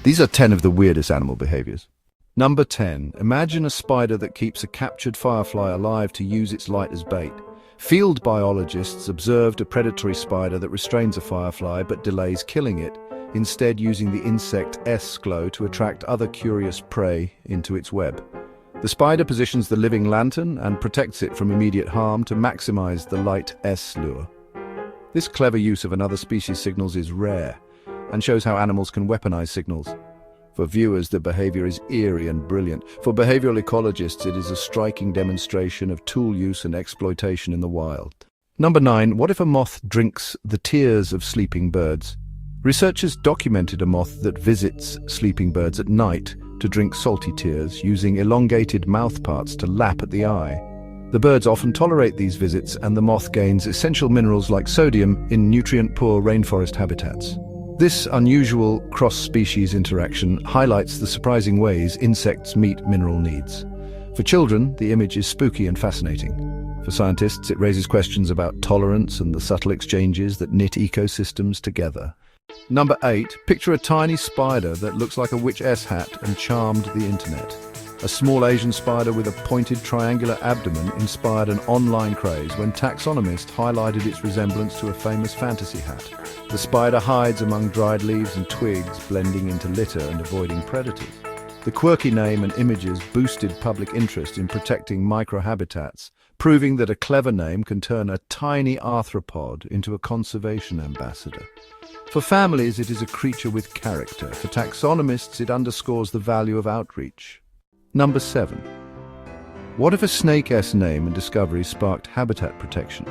These are 10 of the weirdest animal behaviors. Number 10. Imagine a spider that keeps a captured firefly alive to use its light as bait. Field biologists observed a predatory spider that restrains a firefly but delays killing it, instead using the insect S-glow to attract other curious prey into its web. The spider positions the living lantern and protects it from immediate harm to maximize the light S lure. This clever use of another species' signals is rare and shows how animals can weaponize signals. For viewers, the behavior is eerie and brilliant. For behavioral ecologists, it is a striking demonstration of tool use and exploitation in the wild. Number 9. What if a moth drinks the tears of sleeping birds? Researchers documented a moth that visits sleeping birds at night to drink salty tears, using elongated mouthparts to lap at the eye. The birds often tolerate these visits, and the moth gains essential minerals like sodium in nutrient-poor rainforest habitats. This unusual cross-species interaction highlights the surprising ways insects meet mineral needs. For children, the image is spooky and fascinating. For scientists, it raises questions about tolerance and the subtle exchanges that knit ecosystems together. Number 8. Picture a tiny spider that looks like a witch S-hat and charmed the internet. A small Asian spider with a pointed triangular abdomen inspired an online craze when taxonomists highlighted its resemblance to a famous fantasy hat. The spider hides among dried leaves and twigs, blending into litter and avoiding predators. The quirky name and images boosted public interest in protecting microhabitats, proving that a clever name can turn a tiny arthropod into a conservation ambassador. For families, it is a creature with character. For taxonomists, it underscores the value of outreach. Number 7. What if a snake's name and discovery sparked habitat protection?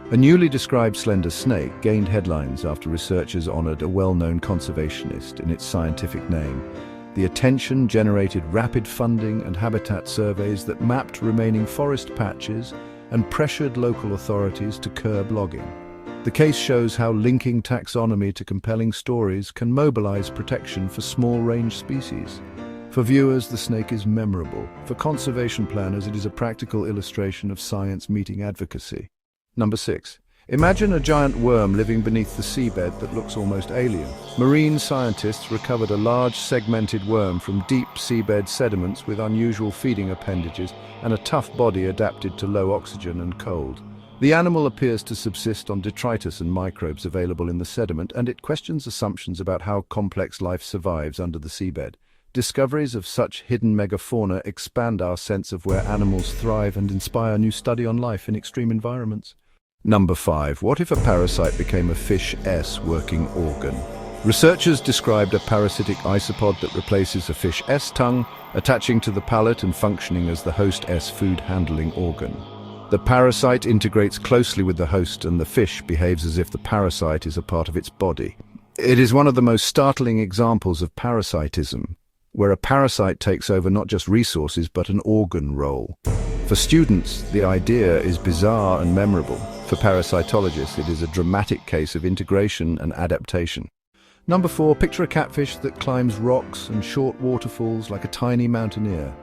A newly described slender snake gained headlines after researchers honored a well-known conservationist in its scientific name. The attention generated rapid funding and habitat surveys that mapped remaining forest patches and pressured local authorities to curb logging. The case shows how linking taxonomy to compelling stories can mobilize protection for small-range species. For viewers, the snake is memorable. For conservation planners, it is a practical illustration of science meeting advocacy. Number 6. Imagine a giant worm living beneath the seabed that looks almost alien. Marine scientists recovered a large segmented worm from deep seabed sediments with unusual feeding appendages and a tough body adapted to low oxygen and cold. The animal appears to subsist on detritus and microbes available in the sediment, and it questions assumptions about how complex life survives under the seabed. Discoveries of such hidden megafauna expand our sense of where animals thrive and inspire new study on life in extreme environments. Number 5. What if a parasite became a fish-S working organ? Researchers described a parasitic isopod that replaces a fish-S tongue, attaching to the palate and functioning as the host-S food handling organ. The parasite integrates closely with the host, and the fish behaves as if the parasite is a part of its body. It is one of the most startling examples of parasitism, where a parasite takes over not just resources but an organ role. For students, the idea is bizarre and memorable. For parasitologists, it is a dramatic case of integration and adaptation. Number 4. Picture a catfish that climbs rocks and short waterfalls like a tiny mountaineer.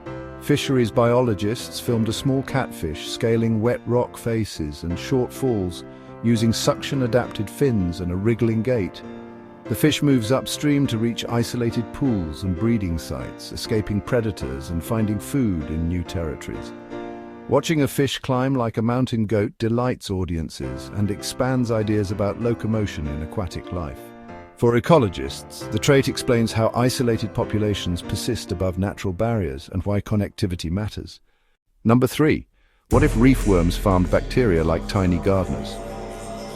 Fisheries biologists filmed a small catfish scaling wet rock faces and short falls using suction-adapted fins and a wriggling gait. The fish moves upstream to reach isolated pools and breeding sites, escaping predators and finding food in new territories. Watching a fish climb like a mountain goat delights audiences and expands ideas about locomotion in aquatic life. For ecologists, the trait explains how isolated populations persist above natural barriers and why connectivity matters. Number 3. What if reef worms farmed bacteria like tiny gardeners?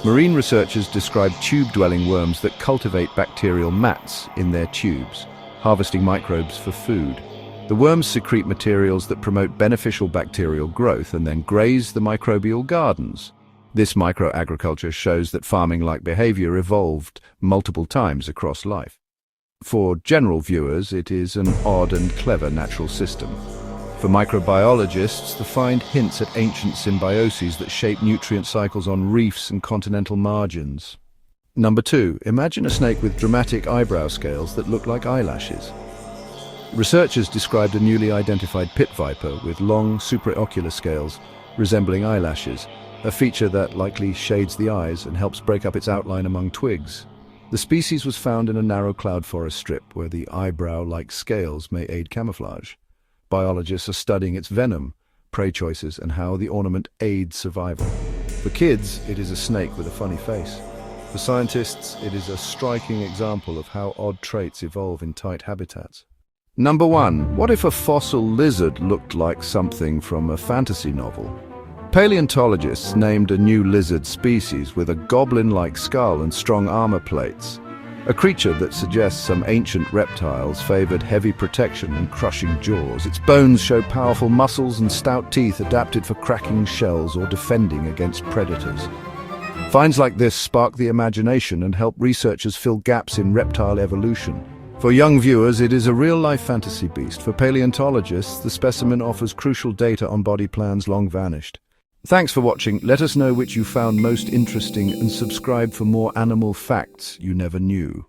Marine researchers described tube-dwelling worms that cultivate bacterial mats in their tubes, harvesting microbes for food. The worms secrete materials that promote beneficial bacterial growth and then graze the microbial gardens. This microagriculture shows that farming-like behavior evolved multiple times across life. For general viewers, it is an odd and clever natural system. For microbiologists, the find hints at ancient symbioses that shape nutrient cycles on reefs and continental margins. Number 2. Imagine a snake with dramatic eyebrow scales that look like eyelashes. Researchers described a newly identified pit viper with long supraocular scales resembling eyelashes, a feature that likely shades the eyes and helps break up its outline among twigs. The species was found in a narrow cloud forest strip where the eyebrow-like scales may aid camouflage. Biologists are studying its venom, prey choices, and how the ornament aids survival. For kids, it is a snake with a funny face. For scientists, it is a striking example of how odd traits evolve in tight habitats. Number 1. What if a fossil lizard looked like something from a fantasy novel? Paleontologists named a new lizard species with a goblin-like skull and strong armor plates. A creature that suggests some ancient reptiles favored heavy protection and crushing jaws. Its bones show powerful muscles and stout teeth adapted for cracking shells or defending against predators. Finds like this spark the imagination and help researchers fill gaps in reptile evolution. For young viewers, it is a real-life fantasy beast. For paleontologists, the specimen offers crucial data on body plans long vanished. Thanks for watching. Let us know which you found most interesting and subscribe for more animal facts you never knew.